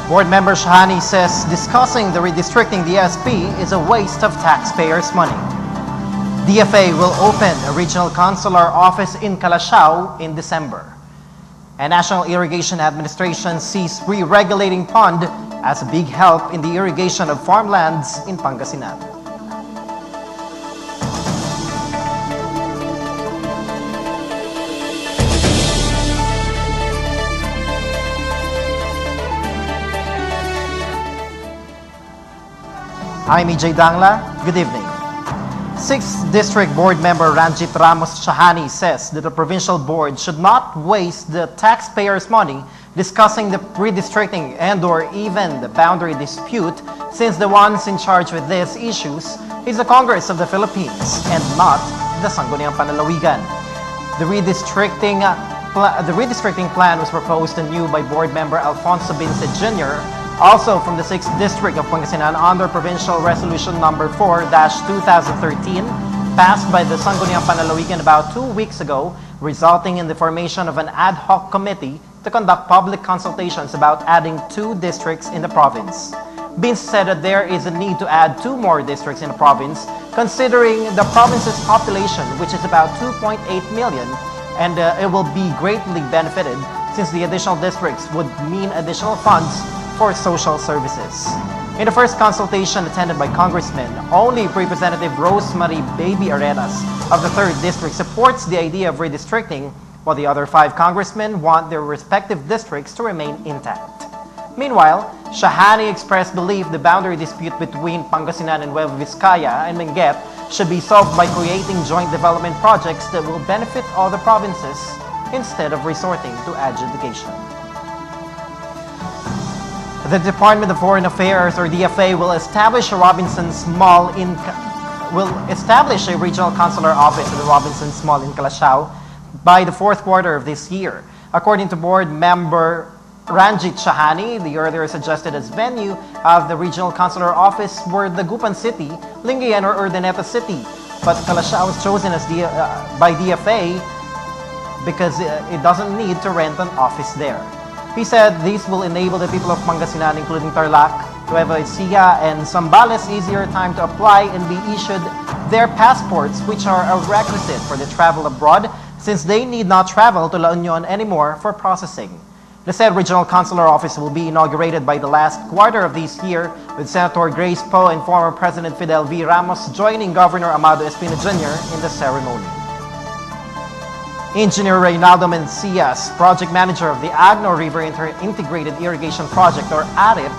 Board member Shahani says discussing the redistricting the SP is a waste of taxpayers' money. DFA will open a regional consular office in Calasiao in December. And National Irrigation Administration sees re-regulating pond as a big help in the irrigation of farmlands in Pangasinan. I'm EJ Dangla. Good evening. 6th District Board member Ranjit Ramos Shahani says that the provincial board should not waste the taxpayers' money discussing the redistricting and or even the boundary dispute, since the ones in charge with these issues is the Congress of the Philippines and not the Sangguniang Panlalawigan. The redistricting plan was proposed anew by board member Alfonso Bince Jr., also from the 6th District of Pangasinan, under Provincial Resolution Number 4-2013, passed by the Sangguniang Panlalawigan about 2 weeks ago, resulting in the formation of an ad hoc committee to conduct public consultations about adding 2 districts in the province. Bince said that there is a need to add 2 more districts in the province, considering the province's population, which is about 2.8 million, and it will be greatly benefited since the additional districts would mean additional funds for social services. In the first consultation attended by Congressmen, only Representative Rosemary Baby Arenas of the 3rd District supports the idea of redistricting, while the other 5 congressmen want their respective districts to remain intact. Meanwhile, Shahani expressed belief the boundary dispute between Pangasinan and Nueva Vizcaya and Benguet should be solved by creating joint development projects that will benefit all the provinces instead of resorting to adjudication. The Department of Foreign Affairs, or DFA, will establish a regional consular office at the Robinsons Mall in Calasiao by the 4th quarter of this year. According to board member Ranjit Shahani, the earlier suggested as venue of the regional consular office were Dagupan City, Lingayen, or Urdaneta City, but Calasiao was chosen as by DFA because it doesn't need to rent an office there. He said these will enable the people of Pangasinan, including Tarlac, Nueva Ecija, and Zambales, easier time to apply and be issued their passports, which are a requisite for the travel abroad, since they need not travel to La Union anymore for processing. The said regional consular office will be inaugurated by the last quarter of this year, with Senator Grace Poe and former President Fidel V. Ramos joining Governor Amado Espina Jr. in the ceremony. Engineer Reynaldo Mencias, project manager of the Agno River Integrated Irrigation Project, or ARIP,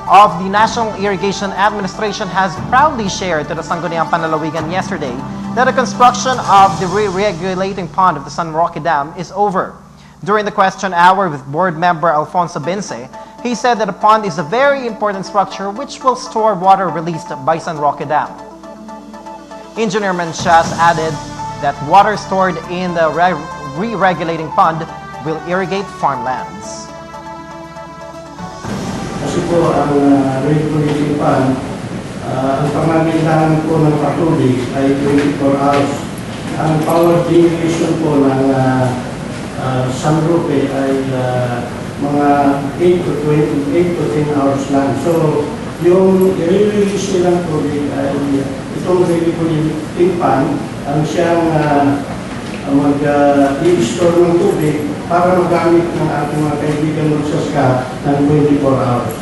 of the National Irrigation Administration, has proudly shared to the Sangguniang Panlalawigan yesterday that the construction of the re-regulating pond of the San Roque Dam is over. During the question hour with board member Alfonso Bince, he said that the pond is a very important structure which will store water released by San Roque Dam. Engineer Mencias added that water stored in the re-regulating pond will irrigate farmlands. Kasi po ang regulating pond, ang pangangailangan po ng patubig ay 24 hours. Ang power generation po ng San Roque ay mga 8 to 10 hours lang. So, yung i-release nilang tubig ay itong regulating pond ang siyang mag-i-store ng tubig para magamit ng ating mga kaibigan sa SCA ng 24 hours.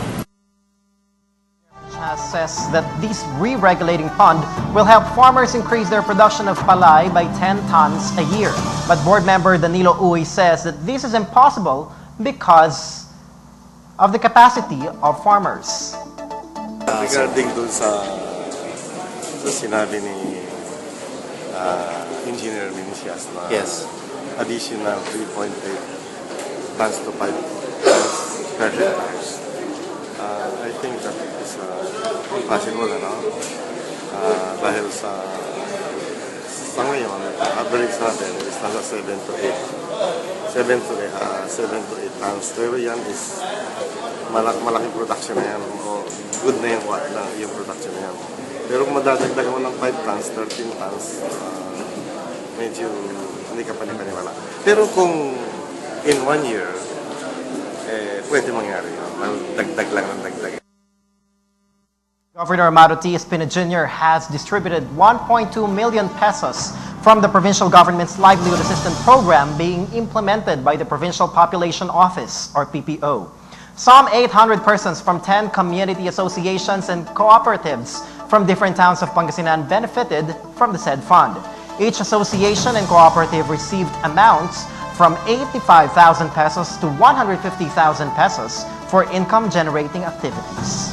Says that this re-regulating pond will help farmers increase their production of palay by 10 tons a year. But board member Danilo Uy says that this is impossible because of the capacity of farmers. Regarding dun sa sinabi ni Engineer Mencias na additional 3.8 tons to 5 tons per hectare, I think that is impossible, dahil sa ngayon, average natin is nasa 7 to 8 tons. Pero yan is malaking production na yan, o good na yung production na yan. Pero kung madadagdagan mo ng 5 tons, 13 tons, medyo hindi ka panipaniwala. Pero kung in 1 year, pwede mangyari yun. Dagdag lang ng dagdag. Governor Amado T. Espina Jr. has distributed 1.2 million pesos from the provincial government's Livelihood Assistance Program being implemented by the Provincial Population Office, or PPO. Some 800 persons from 10 community associations and cooperatives from different towns of Pangasinan benefited from the said fund. Each association and cooperative received amounts from 85,000 pesos to 150,000 pesos for income-generating activities.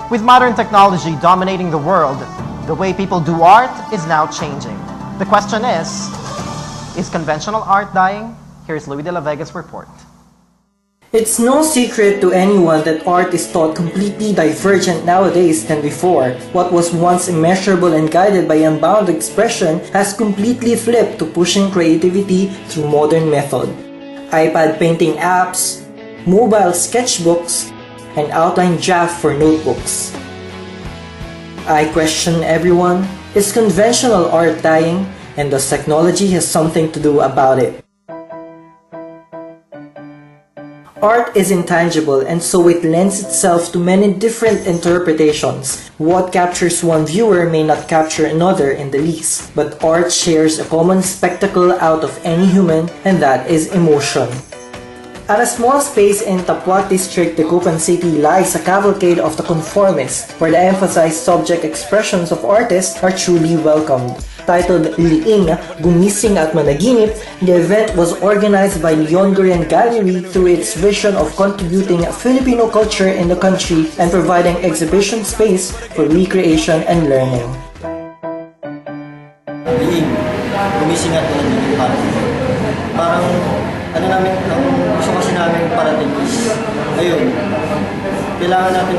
With modern technology dominating the world, the way people do art is now changing. The question is conventional art dying? Here's Luis de la Vega's report. It's no secret to anyone that art is taught completely divergent nowadays than before. What was once immeasurable and guided by unbound expression has completely flipped to pushing creativity through modern method. iPad painting apps, mobile sketchbooks, and outline draft for notebooks. I question everyone, is conventional art dying, and does technology have something to do about it? Art is intangible, and so it lends itself to many different interpretations. What captures one viewer may not capture another in the least, but art shares a common spectacle out of any human, and that is emotion. At a small space in Tapuat District, Dagupan City lies a cavalcade of the conformists, where the emphasized subject expressions of artists are truly welcomed. Titled Liing, Gumising at Managinip, the event was organized by Leon Gurian Gallery through its vision of contributing Filipino culture in the country and providing exhibition space for recreation and learning. Liing, Gumising at Managinip. Parang ang gusto kasi namin parating is, ayun, kailangan natin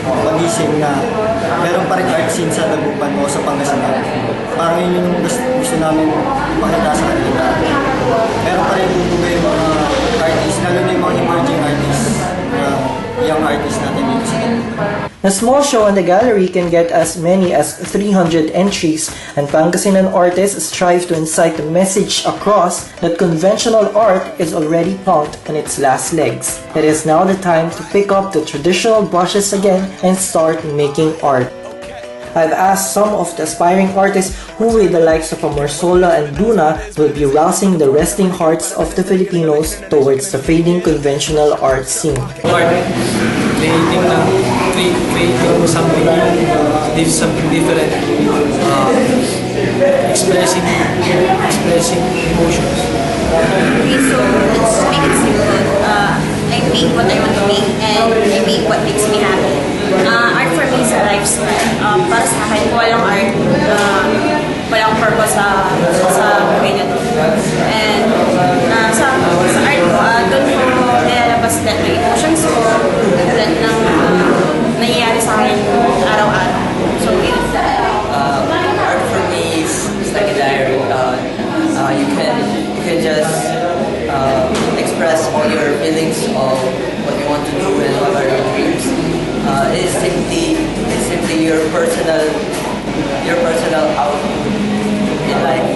magising na meron pa rin art scene sa Dagupan o sa Pangasinan. Parang yun yung gusto namin ipakita sa kanila. Meron pa rin bubugay yung mga artists, lalo na yung mga emerging artists, young artists natin dito sa Dagupan. A small show in the gallery can get as many as 300 entries, and Pangasinan artists strive to incite the message across that conventional art is already punked on its last legs. It is now the time to pick up the traditional brushes again and start making art. I've asked some of the aspiring artists who, with the likes of Marsola and Duna, will be rousing the resting hearts of the Filipinos towards the fading conventional art scene. Creating something new, something different, expressing emotions. Okay, so let's make it simple. I make what I want to make, and I make what makes me happy. Art for me is a lifestyle. Para sa akin, walang art, walang purpose sa buhay na to. And sa art ko, doon ko nilalabas lahat ng emotions ko, lahat ng nangyayari sa akin araw-araw. So, yun. Art for me is like a diary. You can just express all your feelings of what you want to do and what are your dreams. It's simply your personal outlook in life.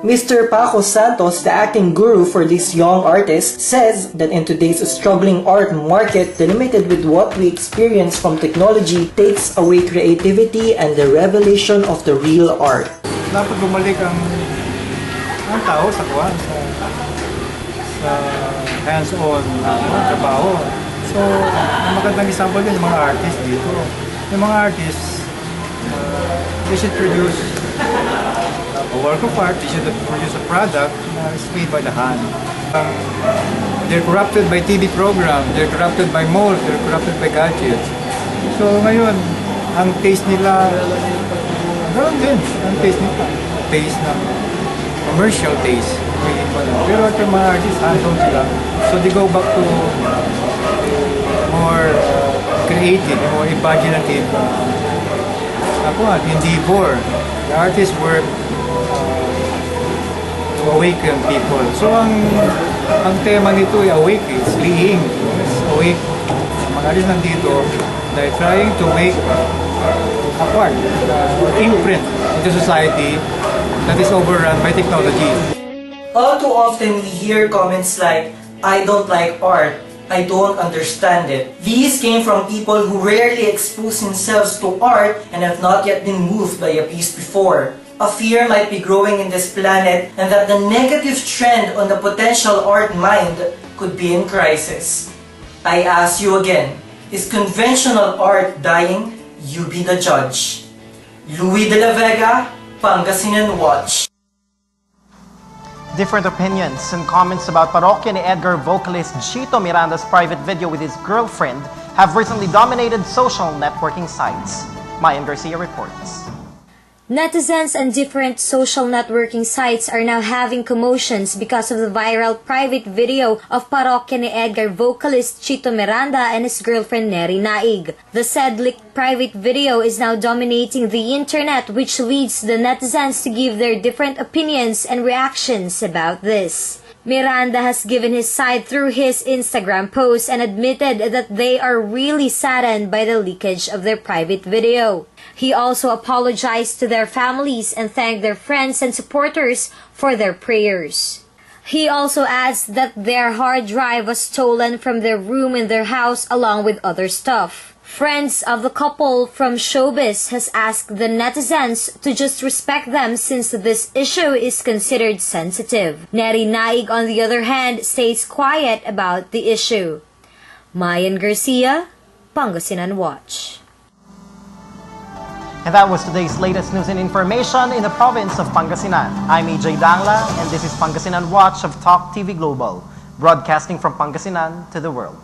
Mr. Paco Santos, the acting guru for these young artists, says that in today's struggling art market, delimited with what we experience from technology takes away creativity and the revelation of the real art. Dapat bumalik ang tao sa hands-on trabaho. So, ang magandang example din ng mga artists dito. Yung mga artists, they should produce a work of art, they should produce a product na is made by the hand. They're corrupted by TV program, they're corrupted by malls, they're corrupted by gadgets. So ngayon, ang taste nila, ganoon din, ang taste nila. Taste ng commercial taste. Pero at yung mga artists, hands-on sila. So they go back to more creative, more imaginative. Endeavor. The artists work to awaken people. So ang tema nito ay awake, it's liing. It's awake. Mga artists nandito, they're trying to make a part, or imprint into society that is overrun by technology. All too often we hear comments like, I don't like art. I don't understand it. These came from people who rarely expose themselves to art and have not yet been moved by a piece before. A fear might be growing in this planet and that the negative trend on the potential art mind could be in crisis. I ask you again, is conventional art dying? You be the judge. Louis de la Vega, Pangasinan Watch. Different opinions and comments about Parokya ni Edgar vocalist Chito Miranda's private video with his girlfriend have recently dominated social networking sites. Mayan Garcia reports. Netizens and different social networking sites are now having commotions because of the viral private video of Parokya ni Edgar vocalist Chito Miranda and his girlfriend Neri Naig. The said leaked private video is now dominating the internet, which leads the netizens to give their different opinions and reactions about this. Miranda has given his side through his Instagram post and admitted that they are really saddened by the leakage of their private video. He also apologized to their families and thanked their friends and supporters for their prayers. He also adds that their hard drive was stolen from their room in their house along with other stuff. Friends of the couple from showbiz has asked the netizens to just respect them since this issue is considered sensitive. Neri Naig, on the other hand, stays quiet about the issue. Mayan Garcia, Pangasinan Watch. And that was today's latest news and information in the province of Pangasinan. I'm AJ Dangla, and this is Pangasinan Watch of Talk TV Global, broadcasting from Pangasinan to the world.